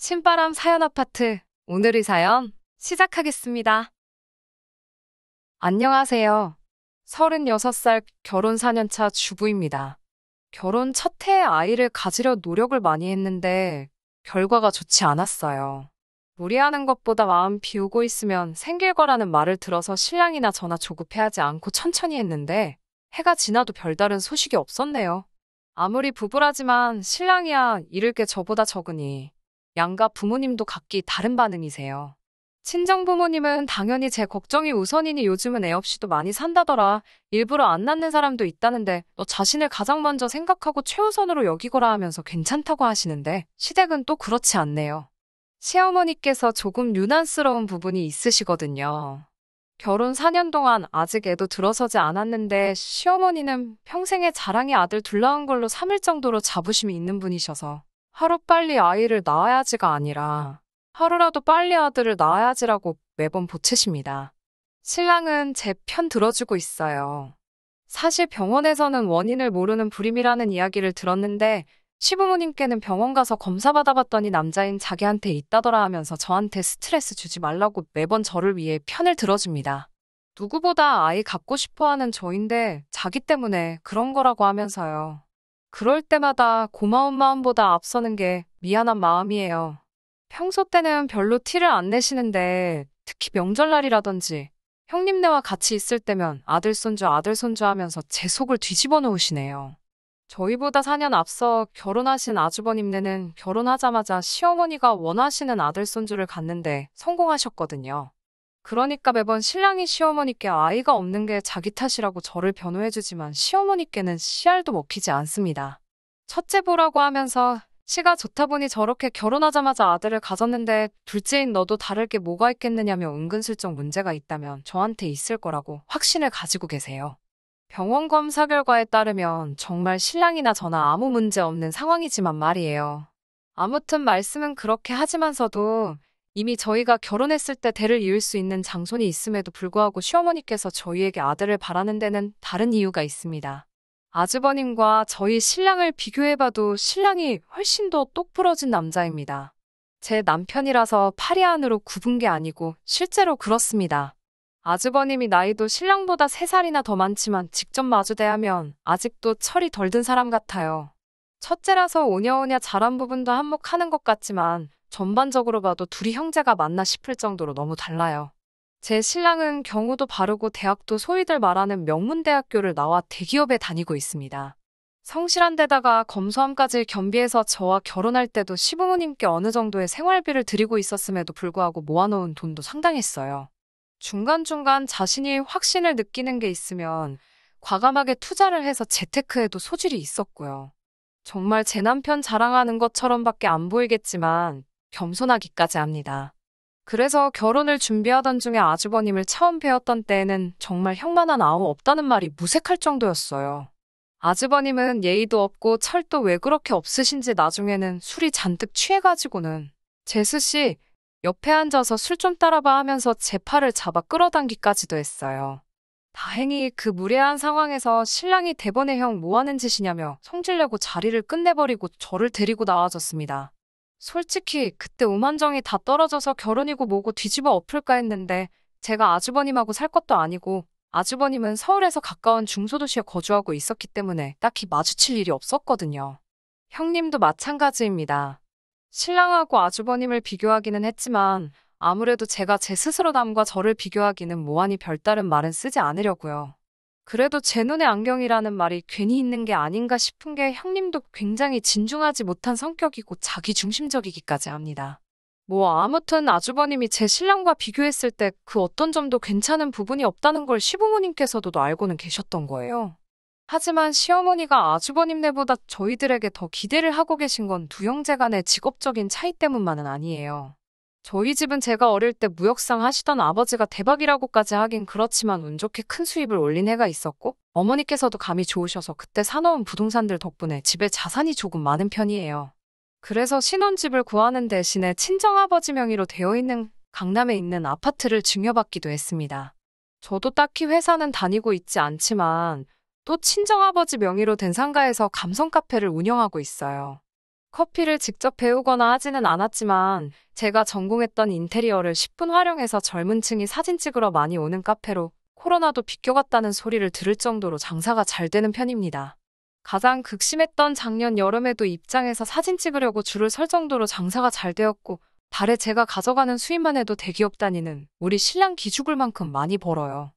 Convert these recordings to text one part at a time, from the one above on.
신바람 사연 아파트. 오늘의 사연 시작하겠습니다. 안녕하세요. 36살 결혼 4년차 주부입니다. 결혼 첫 해에 아이를 가지려 노력을 많이 했는데 결과가 좋지 않았어요. 무리하는 것보다 마음 비우고 있으면 생길 거라는 말을 들어서 신랑이나 저나 조급해하지 않고 천천히 했는데 해가 지나도 별다른 소식이 없었네요. 아무리 부부라지만 신랑이야 잃을 게 저보다 적으니 양가 부모님도 각기 다른 반응이세요. 친정 부모님은 당연히 제 걱정이 우선이니 요즘은 애 없이도 많이 산다더라. 일부러 안 낳는 사람도 있다는데 너 자신을 가장 먼저 생각하고 최우선으로 여기거라 하면서 괜찮다고 하시는데 시댁은 또 그렇지 않네요. 시어머니께서 조금 유난스러운 부분이 있으시거든요. 결혼 4년 동안 아직 애도 들어서지 않았는데 시어머니는 평생의 자랑이 아들 둘 낳은 걸로 삼을 정도로 자부심이 있는 분이셔서 하루빨리 아이를 낳아야지가 아니라 하루라도 빨리 아들을 낳아야지라고 매번 보채십니다. 신랑은 제 편 들어주고 있어요. 사실 병원에서는 원인을 모르는 불임이라는 이야기를 들었는데 시부모님께는 병원 가서 검사 받아봤더니 남자인 자기한테 있다더라 하면서 저한테 스트레스 주지 말라고 매번 저를 위해 편을 들어줍니다. 누구보다 아이 갖고 싶어하는 저인데 자기 때문에 그런 거라고 하면서요. 그럴 때마다 고마운 마음보다 앞서는 게 미안한 마음이에요. 평소 때는 별로 티를 안 내시는데 특히 명절날이라든지 형님네와 같이 있을 때면 아들 손주 하면서 제 속을 뒤집어 놓으시네요. 저희보다 4년 앞서 결혼하신 아주버님네는 결혼하자마자 시어머니가 원하시는 아들 손주를 갖는데 성공하셨거든요. 그러니까 매번 신랑이 시어머니께 아이가 없는 게 자기 탓이라고 저를 변호해주지만 시어머니께는 씨알도 먹히지 않습니다. 첫째 보라고 하면서 씨가 좋다 보니 저렇게 결혼하자마자 아들을 가졌는데 둘째인 너도 다를 게 뭐가 있겠느냐며 은근슬쩍 문제가 있다면 저한테 있을 거라고 확신을 가지고 계세요. 병원 검사 결과에 따르면 정말 신랑이나 저나 아무 문제 없는 상황이지만 말이에요. 아무튼 말씀은 그렇게 하지만서도 이미 저희가 결혼했을 때 대를 이을 수 있는 장손이 있음에도 불구하고 시어머니께서 저희에게 아들을 바라는 데는 다른 이유가 있습니다. 아주버님과 저희 신랑을 비교해봐도 신랑이 훨씬 더 똑부러진 남자입니다. 제 남편이라서 파리 안으로 굽은 게 아니고 실제로 그렇습니다. 아주버님이 나이도 신랑보다 3살이나 더 많지만 직접 마주 대하면 아직도 철이 덜 든 사람 같아요. 첫째라서 오냐오냐 잘한 부분도 한몫하는 것 같지만 전반적으로 봐도 둘이 형제가 맞나 싶을 정도로 너무 달라요. 제 신랑은 경우도 바르고 대학도 소위들 말하는 명문대학교를 나와 대기업에 다니고 있습니다. 성실한 데다가 검소함까지 겸비해서 저와 결혼할 때도 시부모님께 어느 정도의 생활비를 드리고 있었음에도 불구하고 모아놓은 돈도 상당했어요. 중간중간 자신이 확신을 느끼는 게 있으면 과감하게 투자를 해서 재테크에도 소질이 있었고요. 정말 제 남편 자랑하는 것처럼밖에 안 보이겠지만 겸손하기까지 합니다. 그래서 결혼을 준비하던 중에 아주버님을 처음 뵈었던 때에는 정말 형만한 아우 없다는 말이 무색할 정도였어요. 아주버님은 예의도 없고 철도 왜 그렇게 없으신지 나중에는 술이 잔뜩 취해가지고는 재수씨 옆에 앉아서 술 좀 따라봐 하면서 제 팔을 잡아 끌어당기까지도 했어요. 다행히 그 무례한 상황에서 신랑이 대번에 형 뭐하는 짓이냐며 성질내고 자리를 끝내버리고 저를 데리고 나와줬습니다. 솔직히 그때 오만정이 다 떨어져서 결혼이고 뭐고 뒤집어 엎을까 했는데 제가 아주버님하고 살 것도 아니고 아주버님은 서울에서 가까운 중소도시에 거주하고 있었기 때문에 딱히 마주칠 일이 없었거든요. 형님도 마찬가지입니다. 신랑하고 아주버님을 비교하기는 했지만 아무래도 제가 제 스스로 남과 저를 비교하기는 뭐하니 별다른 말은 쓰지 않으려고요. 그래도 제 눈에 안경이라는 말이 괜히 있는 게 아닌가 싶은 게 형님도 굉장히 진중하지 못한 성격이고 자기중심적이기까지 합니다. 뭐 아무튼 아주버님이 제 신랑과 비교했을 때 그 어떤 점도 괜찮은 부분이 없다는 걸 시부모님께서도 알고는 계셨던 거예요. 하지만 시어머니가 아주버님네보다 저희들에게 더 기대를 하고 계신 건 두 형제 간의 직업적인 차이 때문만은 아니에요. 저희 집은 제가 어릴 때 무역상 하시던 아버지가 대박이라고까지 하긴 그렇지만 운 좋게 큰 수입을 올린 해가 있었고 어머니께서도 감이 좋으셔서 그때 사놓은 부동산들 덕분에 집에 자산이 조금 많은 편이에요. 그래서 신혼집을 구하는 대신에 친정아버지 명의로 되어 있는 강남에 있는 아파트를 증여받기도 했습니다. 저도 딱히 회사는 다니고 있지 않지만 또 친정아버지 명의로 된 상가에서 감성 카페를 운영하고 있어요. 커피를 직접 배우거나 하지는 않았지만 제가 전공했던 인테리어를 10분 활용해서 젊은 층이 사진 찍으러 많이 오는 카페로 코로나도 비껴갔다는 소리를 들을 정도로 장사가 잘 되는 편입니다. 가장 극심했던 작년 여름에도 입장에서 사진 찍으려고 줄을 설 정도로 장사가 잘 되었고 달에 제가 가져가는 수입만 해도 대기업 다니는 우리 신랑 기죽을 만큼 많이 벌어요.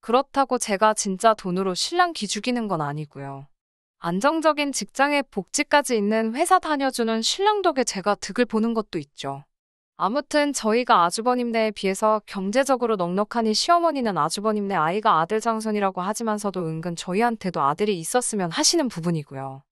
그렇다고 제가 진짜 돈으로 신랑 기죽이는 건 아니고요. 안정적인 직장에 복지까지 있는 회사 다녀주는 신랑 덕에 제가 득을 보는 것도 있죠. 아무튼 저희가 아주버님네에 비해서 경제적으로 넉넉하니 시어머니는 아주버님네 아이가 아들 장손이라고 하지만서도 은근 저희한테도 아들이 있었으면 하시는 부분이고요.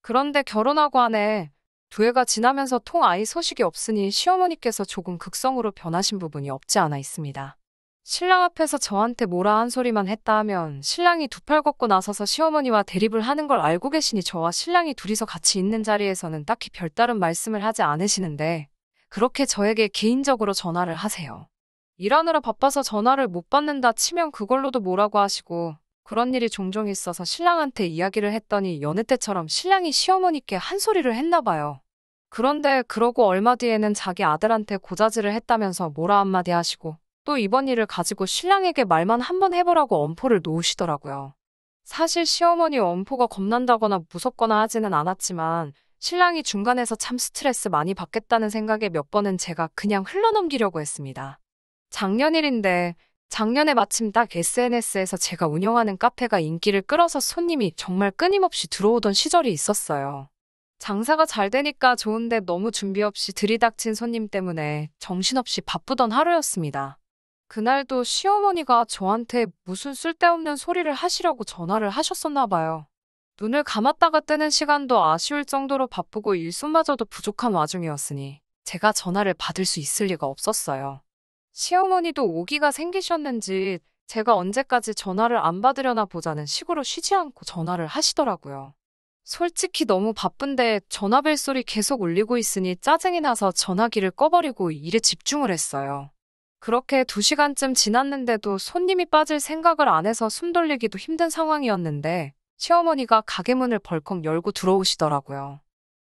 그런데 결혼하고 한 해, 두 해가 지나면서 통 아이 소식이 없으니 시어머니께서 조금 극성으로 변하신 부분이 없지 않아 있습니다. 신랑 앞에서 저한테 뭐라 한 소리만 했다 하면 신랑이 두 팔 걷고 나서서 시어머니와 대립을 하는 걸 알고 계시니 저와 신랑이 둘이서 같이 있는 자리에서는 딱히 별다른 말씀을 하지 않으시는데 그렇게 저에게 개인적으로 전화를 하세요. 일하느라 바빠서 전화를 못 받는다 치면 그걸로도 뭐라고 하시고 그런 일이 종종 있어서 신랑한테 이야기를 했더니 여느 때처럼 신랑이 시어머니께 한 소리를 했나 봐요. 그런데 그러고 얼마 뒤에는 자기 아들한테 고자질을 했다면서 뭐라 한마디 하시고 또 이번 일을 가지고 신랑에게 말만 한번 해보라고 엄포를 놓으시더라고요. 사실 시어머니 엄포가 겁난다거나 무섭거나 하지는 않았지만 신랑이 중간에서 참 스트레스 많이 받겠다는 생각에 몇 번은 제가 그냥 흘러넘기려고 했습니다. 작년 일인데 작년에 마침 딱 SNS에서 제가 운영하는 카페가 인기를 끌어서 손님이 정말 끊임없이 들어오던 시절이 있었어요. 장사가 잘 되니까 좋은데 너무 준비 없이 들이닥친 손님 때문에 정신없이 바쁘던 하루였습니다. 그날도 시어머니가 저한테 무슨 쓸데없는 소리를 하시려고 전화를 하셨었나 봐요. 눈을 감았다가 뜨는 시간도 아쉬울 정도로 바쁘고 일손마저도 부족한 와중이었으니 제가 전화를 받을 수 있을 리가 없었어요. 시어머니도 오기가 생기셨는지 제가 언제까지 전화를 안 받으려나 보자는 식으로 쉬지 않고 전화를 하시더라고요. 솔직히 너무 바쁜데 전화벨 소리 계속 울리고 있으니 짜증이 나서 전화기를 꺼버리고 일에 집중을 했어요. 그렇게 2시간쯤 지났는데도 손님이 빠질 생각을 안 해서 숨 돌리기도 힘든 상황이었는데 시어머니가 가게 문을 벌컥 열고 들어오시더라고요.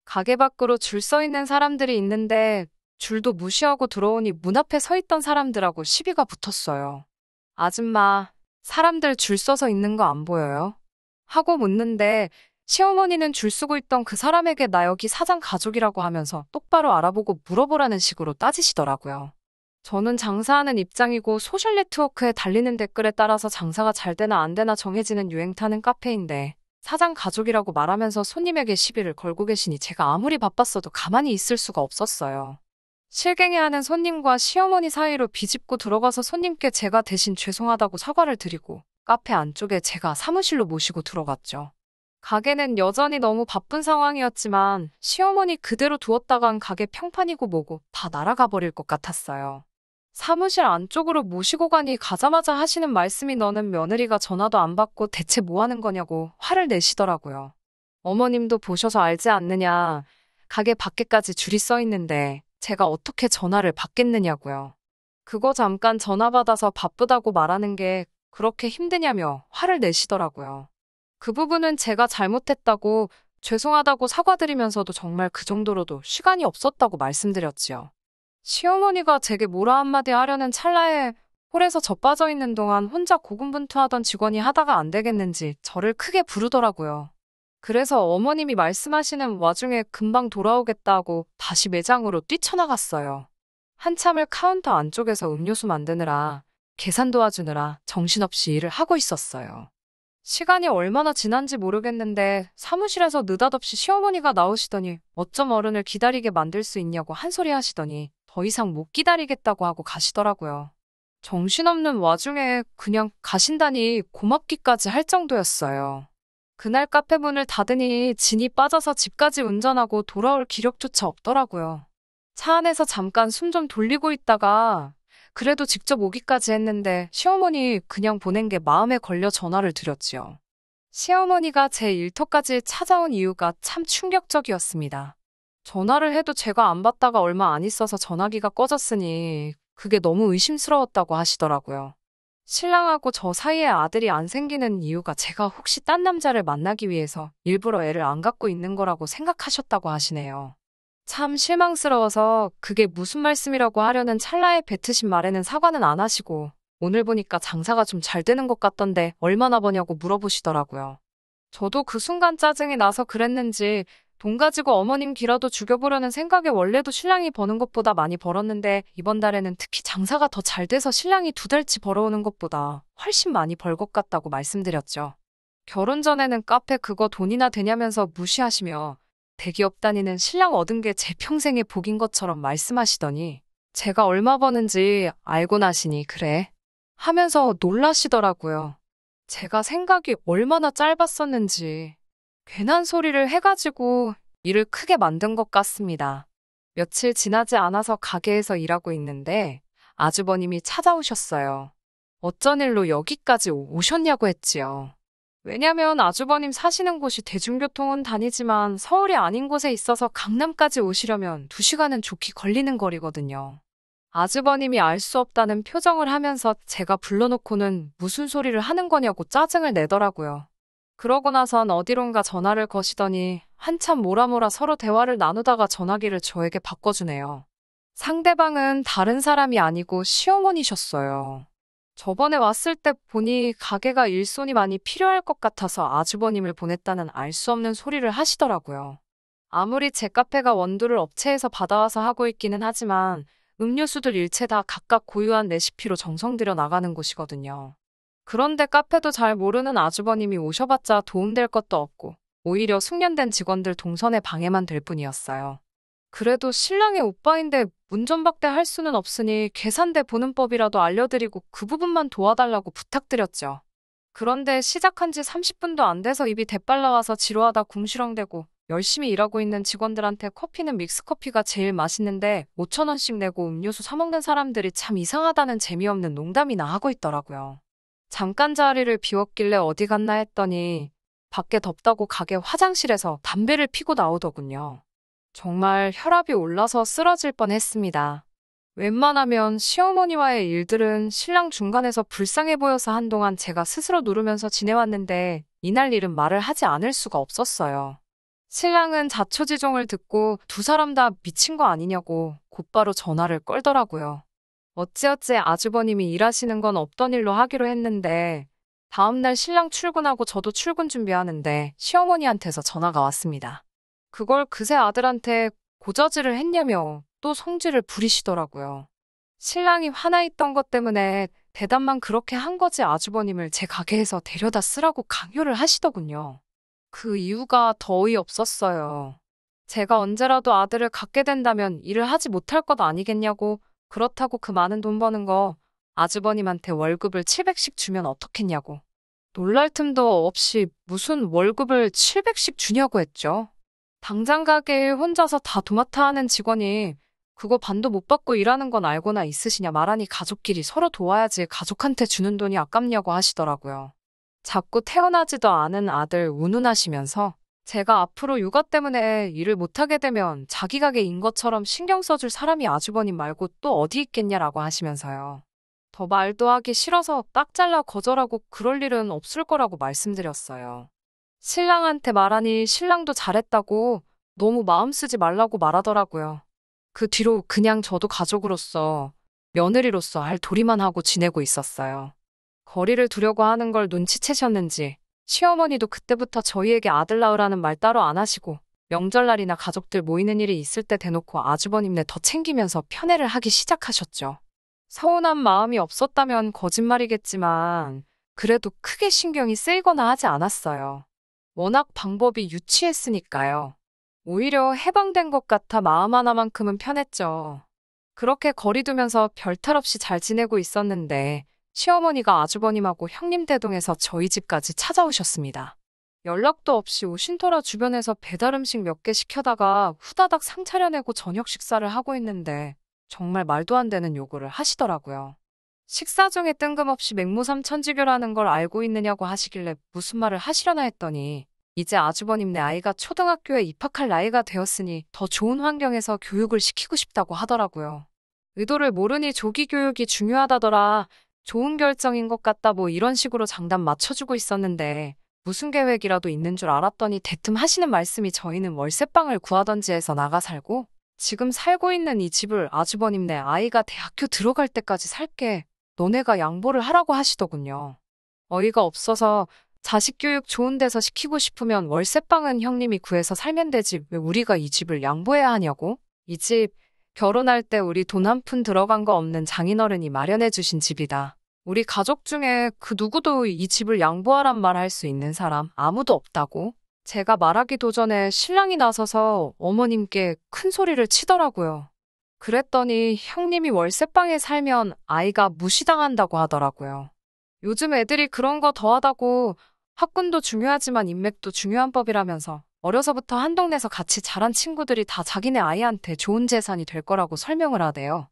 가게 밖으로 줄 서 있는 사람들이 있는데 줄도 무시하고 들어오니 문 앞에 서 있던 사람들하고 시비가 붙었어요. 아줌마, 사람들 줄 서서 있는 거 안 보여요? 하고 묻는데 시어머니는 줄 서고 있던 그 사람에게 나 여기 사장 가족이라고 하면서 똑바로 알아보고 물어보라는 식으로 따지시더라고요. 저는 장사하는 입장이고 소셜 네트워크에 달리는 댓글에 따라서 장사가 잘 되나 안 되나 정해지는 유행 타는 카페인데 사장 가족이라고 말하면서 손님에게 시비를 걸고 계시니 제가 아무리 바빴어도 가만히 있을 수가 없었어요. 실갱이하는 손님과 시어머니 사이로 비집고 들어가서 손님께 제가 대신 죄송하다고 사과를 드리고 카페 안쪽에 제가 사무실로 모시고 들어갔죠. 가게는 여전히 너무 바쁜 상황이었지만 시어머니 그대로 두었다간 가게 평판이고 뭐고 다 날아가 버릴 것 같았어요. 사무실 안쪽으로 모시고 가니 가자마자 하시는 말씀이 너는 며느리가 전화도 안 받고 대체 뭐 하는 거냐고 화를 내시더라고요. 어머님도 보셔서 알지 않느냐. 가게 밖에까지 줄이 서 있는데 제가 어떻게 전화를 받겠느냐고요. 그거 잠깐 전화 받아서 바쁘다고 말하는 게 그렇게 힘드냐며 화를 내시더라고요. 그 부분은 제가 잘못했다고 죄송하다고 사과드리면서도 정말 그 정도로도 시간이 없었다고 말씀드렸지요. 시어머니가 제게 뭐라 한마디 하려는 찰나에 홀에서 저 빠져 있는 동안 혼자 고군분투하던 직원이 하다가 안 되겠는지 저를 크게 부르더라고요. 그래서 어머님이 말씀하시는 와중에 금방 돌아오겠다고 다시 매장으로 뛰쳐나갔어요. 한참을 카운터 안쪽에서 음료수 만드느라 계산 도와주느라 정신없이 일을 하고 있었어요. 시간이 얼마나 지난지 모르겠는데 사무실에서 느닷없이 시어머니가 나오시더니 어쩜 어른을 기다리게 만들 수 있냐고 한 소리 하시더니 더 이상 못 기다리겠다고 하고 가시더라고요. 정신없는 와중에 그냥 가신다니 고맙기까지 할 정도였어요. 그날 카페 문을 닫으니 진이 빠져서 집까지 운전하고 돌아올 기력조차 없더라고요. 차 안에서 잠깐 숨 좀 돌리고 있다가 그래도 직접 오기까지 했는데 시어머니 그냥 보낸 게 마음에 걸려 전화를 드렸지요. 시어머니가 제 일터까지 찾아온 이유가 참 충격적이었습니다. 전화를 해도 제가 안 받다가 얼마 안 있어서 전화기가 꺼졌으니 그게 너무 의심스러웠다고 하시더라고요. 신랑하고 저 사이에 아들이 안 생기는 이유가 제가 혹시 딴 남자를 만나기 위해서 일부러 애를 안 갖고 있는 거라고 생각하셨다고 하시네요. 참 실망스러워서 그게 무슨 말씀이라고 하려는 찰나에 뱉으신 말에는 사과는 안 하시고 오늘 보니까 장사가 좀 잘 되는 것 같던데 얼마나 버냐고 물어보시더라고요. 저도 그 순간 짜증이 나서 그랬는지 돈 가지고 어머님 기라도 죽여보려는 생각에 원래도 신랑이 버는 것보다 많이 벌었는데 이번 달에는 특히 장사가 더 잘 돼서 신랑이 두 달치 벌어오는 것보다 훨씬 많이 벌 것 같다고 말씀드렸죠. 결혼 전에는 카페 그거 돈이나 되냐면서 무시하시며 대기업 다니는 신랑 얻은 게 제 평생의 복인 것처럼 말씀하시더니 제가 얼마 버는지 알고 나시니 그래 하면서 놀라시더라고요. 제가 생각이 얼마나 짧았었는지 괜한 소리를 해가지고 일을 크게 만든 것 같습니다. 며칠 지나지 않아서 가게에서 일하고 있는데 아주버님이 찾아오셨어요. 어쩐 일로 여기까지 오셨냐고 했지요. 왜냐면 아주버님 사시는 곳이 대중교통은 다니지만 서울이 아닌 곳에 있어서 강남까지 오시려면 2시간은 좋게 걸리는 거리거든요. 아주버님이 알 수 없다는 표정을 하면서 제가 불러놓고는 무슨 소리를 하는 거냐고 짜증을 내더라고요. 그러고 나선 어디론가 전화를 거시더니 한참 뭐라뭐라 서로 대화를 나누다가 전화기를 저에게 바꿔주네요. 상대방은 다른 사람이 아니고 시어머니셨어요. 저번에 왔을 때 보니 가게가 일손이 많이 필요할 것 같아서 아주버님을 보냈다는 알 수 없는 소리를 하시더라고요. 아무리 제 카페가 원두를 업체에서 받아와서 하고 있기는 하지만 음료수들 일체 다 각각 고유한 레시피로 정성 들여 나가는 곳이거든요. 그런데 카페도 잘 모르는 아주버님이 오셔봤자 도움될 것도 없고 오히려 숙련된 직원들 동선에 방해만 될 뿐이었어요. 그래도 신랑의 오빠인데 문전박대 할 수는 없으니 계산대 보는 법이라도 알려드리고 그 부분만 도와달라고 부탁드렸죠. 그런데 시작한 지 30분도 안 돼서 입이 대빨 나와서 지루하다 궁시렁대고 열심히 일하고 있는 직원들한테 커피는 믹스커피가 제일 맛있는데 5,000원씩 내고 음료수 사 먹는 사람들이 참 이상하다는 재미없는 농담이나 하고 있더라고요. 잠깐 자리를 비웠길래 어디 갔나 했더니 밖에 덥다고 가게 화장실에서 담배를 피고 나오더군요. 정말 혈압이 올라서 쓰러질 뻔했습니다. 웬만하면 시어머니와의 일들은 신랑 중간에서 불쌍해 보여서 한동안 제가 스스로 누르면서 지내왔는데 이날 일은 말을 하지 않을 수가 없었어요. 신랑은 자초지종을 듣고 두 사람 다 미친 거 아니냐고 곧바로 전화를 걸더라고요. 어찌어찌 아주버님이 일하시는 건 없던 일로 하기로 했는데 다음날 신랑 출근하고 저도 출근 준비하는데 시어머니한테서 전화가 왔습니다. 그걸 그새 아들한테 고저지를 했냐며 또 성질을 부리시더라고요. 신랑이 화나 있던 것 때문에 대답만 그렇게 한 거지 아주버님을 제 가게에서 데려다 쓰라고 강요를 하시더군요. 그 이유가 더 어이없었어요. 제가 언제라도 아들을 갖게 된다면 일을 하지 못할 것 아니겠냐고 그렇다고 그 많은 돈 버는 거 아주버님한테 월급을 700씩 주면 어떻겠냐고. 놀랄 틈도 없이 무슨 월급을 700씩 주냐고 했죠. 당장 가게에 혼자서 다 도맡아 하는 직원이 그거 반도 못 받고 일하는 건 알고나 있으시냐 말하니 가족끼리 서로 도와야지 가족한테 주는 돈이 아깝냐고 하시더라고요. 자꾸 태어나지도 않은 아들 운운하시면서 제가 앞으로 육아 때문에 일을 못하게 되면 자기 가게인 것처럼 신경 써줄 사람이 아주버님 말고 또 어디 있겠냐라고 하시면서요. 더 말도 하기 싫어서 딱 잘라 거절하고 그럴 일은 없을 거라고 말씀드렸어요. 신랑한테 말하니 신랑도 잘했다고 너무 마음 쓰지 말라고 말하더라고요. 그 뒤로 그냥 저도 가족으로서 며느리로서 할 도리만 하고 지내고 있었어요. 거리를 두려고 하는 걸 눈치채셨는지 시어머니도 그때부터 저희에게 아들 낳으라는 말 따로 안 하시고 명절날이나 가족들 모이는 일이 있을 때 대놓고 아주버님네 더 챙기면서 편애를 하기 시작하셨죠. 서운한 마음이 없었다면 거짓말이겠지만 그래도 크게 신경이 쓰이거나 하지 않았어요. 워낙 방법이 유치했으니까요. 오히려 해방된 것 같아 마음 하나만큼은 편했죠. 그렇게 거리 두면서 별탈 없이 잘 지내고 있었는데 시어머니가 아주버님하고 형님 대동해서 저희 집까지 찾아오셨습니다. 연락도 없이 오신 터라 주변에서 배달 음식 몇 개 시켜다가 후다닥 상 차려내고 저녁 식사를 하고 있는데 정말 말도 안 되는 요구를 하시더라고요. 식사 중에 뜬금없이 맹모삼천지교라는 걸 알고 있느냐고 하시길래 무슨 말을 하시려나 했더니 이제 아주버님네 아이가 초등학교에 입학할 나이가 되었으니 더 좋은 환경에서 교육을 시키고 싶다고 하더라고요. 의도를 모르니 조기 교육이 중요하다더라. 좋은 결정인 것 같다 뭐 이런 식으로 장단 맞춰주고 있었는데 무슨 계획이라도 있는 줄 알았더니 대뜸 하시는 말씀이 저희는 월세방을 구하던지 해서 나가 살고 지금 살고 있는 이 집을 아주버님네 아이가 대학교 들어갈 때까지 살게 너네가 양보를 하라고 하시더군요. 어이가 없어서 자식 교육 좋은 데서 시키고 싶으면 월세방은 형님이 구해서 살면 되지 왜 우리가 이 집을 양보해야 하냐고? 이 집 결혼할 때 우리 돈 한 푼 들어간 거 없는 장인어른이 마련해 주신 집이다. 우리 가족 중에 그 누구도 이 집을 양보하란 말 할 수 있는 사람 아무도 없다고? 제가 말하기도 전에 신랑이 나서서 어머님께 큰 소리를 치더라고요. 그랬더니 형님이 월세방에 살면 아이가 무시당한다고 하더라고요. 요즘 애들이 그런 거 더하다고 학군도 중요하지만 인맥도 중요한 법이라면서 어려서부터 한 동네에서 같이 자란 친구들이 다 자기네 아이한테 좋은 재산이 될 거라고 설명을 하대요.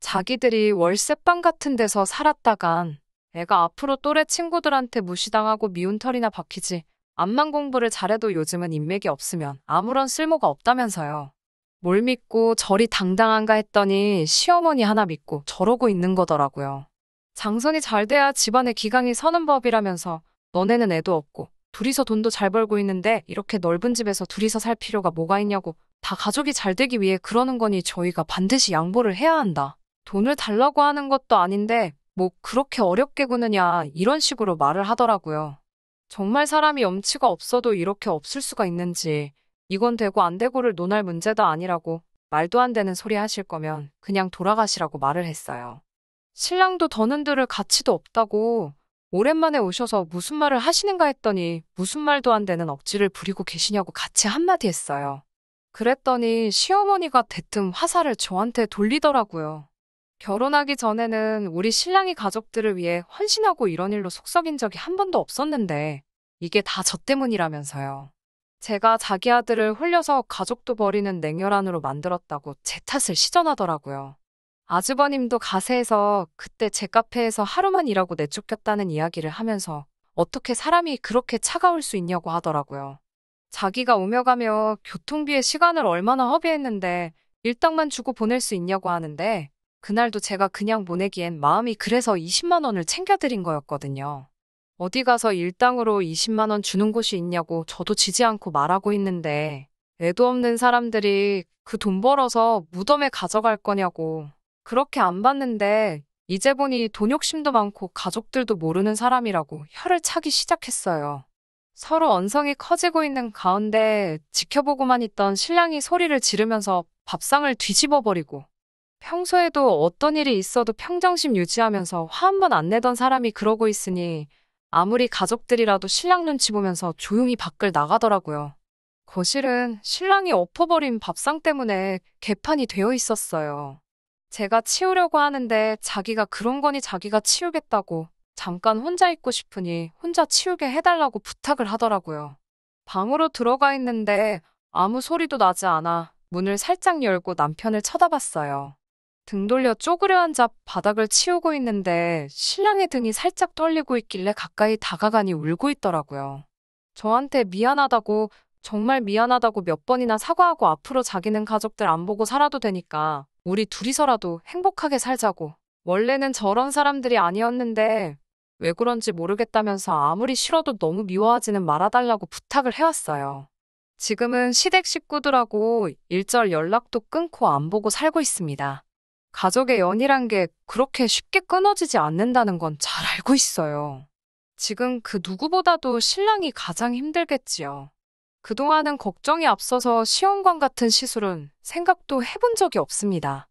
자기들이 월세방 같은 데서 살았다간 애가 앞으로 또래 친구들한테 무시당하고 미운 털이나 박히지 암만 공부를 잘해도 요즘은 인맥이 없으면 아무런 쓸모가 없다면서요. 뭘 믿고 저리 당당한가 했더니 시어머니 하나 믿고 저러고 있는 거더라고요. 장선이 잘 돼야 집안의 기강이 서는 법이라면서 너네는 애도 없고 둘이서 돈도 잘 벌고 있는데 이렇게 넓은 집에서 둘이서 살 필요가 뭐가 있냐고 다 가족이 잘 되기 위해 그러는 거니 저희가 반드시 양보를 해야 한다. 돈을 달라고 하는 것도 아닌데 뭐 그렇게 어렵게 구느냐 이런 식으로 말을 하더라고요. 정말 사람이 염치가 없어도 이렇게 없을 수가 있는지 이건 되고 안 되고를 논할 문제도 아니라고 말도 안 되는 소리 하실 거면 그냥 돌아가시라고 말을 했어요. 신랑도 더는 들을 가치도 없다고 오랜만에 오셔서 무슨 말을 하시는가 했더니 무슨 말도 안 되는 억지를 부리고 계시냐고 같이 한마디 했어요. 그랬더니 시어머니가 대뜸 화살을 저한테 돌리더라고요. 결혼하기 전에는 우리 신랑이 가족들을 위해 헌신하고 이런 일로 속 썩인 적이 한 번도 없었는데 이게 다 저 때문이라면서요. 제가 자기 아들을 홀려서 가족도 버리는 냉혈한으로 만들었다고 제 탓을 시전하더라고요. 아주버님도 가세해서 그때 제 카페에서 하루만 일하고 내쫓겼다는 이야기를 하면서 어떻게 사람이 그렇게 차가울 수 있냐고 하더라고요. 자기가 오며 가며 교통비에 시간을 얼마나 허비했는데 일당만 주고 보낼 수 있냐고 하는데 그날도 제가 그냥 보내기엔 마음이 그래서 20만 원을 챙겨드린 거였거든요. 어디 가서 일당으로 20만 원 주는 곳이 있냐고 저도 지지 않고 말하고 있는데 애도 없는 사람들이 그 돈 벌어서 무덤에 가져갈 거냐고 그렇게 안 봤는데 이제 보니 돈 욕심도 많고 가족들도 모르는 사람이라고 혀를 차기 시작했어요. 서로 언성이 커지고 있는 가운데 지켜보고만 있던 신랑이 소리를 지르면서 밥상을 뒤집어 버리고 평소에도 어떤 일이 있어도 평정심 유지하면서 화 한 번 안 내던 사람이 그러고 있으니 아무리 가족들이라도 신랑 눈치 보면서 조용히 밖을 나가더라고요. 거실은 신랑이 엎어버린 밥상 때문에 개판이 되어 있었어요. 제가 치우려고 하는데 자기가 그런 거니 자기가 치우겠다고 잠깐 혼자 있고 싶으니 혼자 치우게 해달라고 부탁을 하더라고요. 방으로 들어가 있는데 아무 소리도 나지 않아 문을 살짝 열고 남편을 쳐다봤어요. 등 돌려 쪼그려 앉아 바닥을 치우고 있는데 신랑의 등이 살짝 떨리고 있길래 가까이 다가가니 울고 있더라고요. 저한테 미안하다고 정말 미안하다고 몇 번이나 사과하고 앞으로 자기는 가족들 안 보고 살아도 되니까 우리 둘이서라도 행복하게 살자고. 원래는 저런 사람들이 아니었는데 왜 그런지 모르겠다면서 아무리 싫어도 너무 미워하지는 말아달라고 부탁을 해왔어요. 지금은 시댁 식구들하고 일절 연락도 끊고 안 보고 살고 있습니다. 가족의 연이란 게 그렇게 쉽게 끊어지지 않는다는 건 잘 알고 있어요. 지금 그 누구보다도 신랑이 가장 힘들겠지요. 그동안은 걱정이 앞서서 시험관 같은 시술은 생각도 해본 적이 없습니다.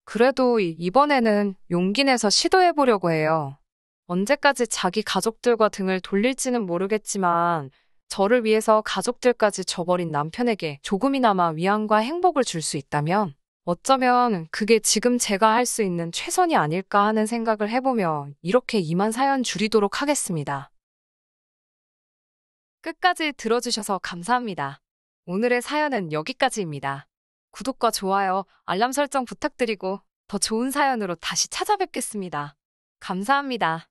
그래도 이번에는 용기 내서 시도해보려고 해요. 언제까지 자기 가족들과 등을 돌릴지는 모르겠지만 저를 위해서 가족들까지 저버린 남편에게 조금이나마 위안과 행복을 줄 수 있다면 어쩌면 그게 지금 제가 할 수 있는 최선이 아닐까 하는 생각을 해보며 이렇게 이만 사연 줄이도록 하겠습니다. 끝까지 들어주셔서 감사합니다. 오늘의 사연은 여기까지입니다. 구독과 좋아요, 알람 설정 부탁드리고 더 좋은 사연으로 다시 찾아뵙겠습니다. 감사합니다.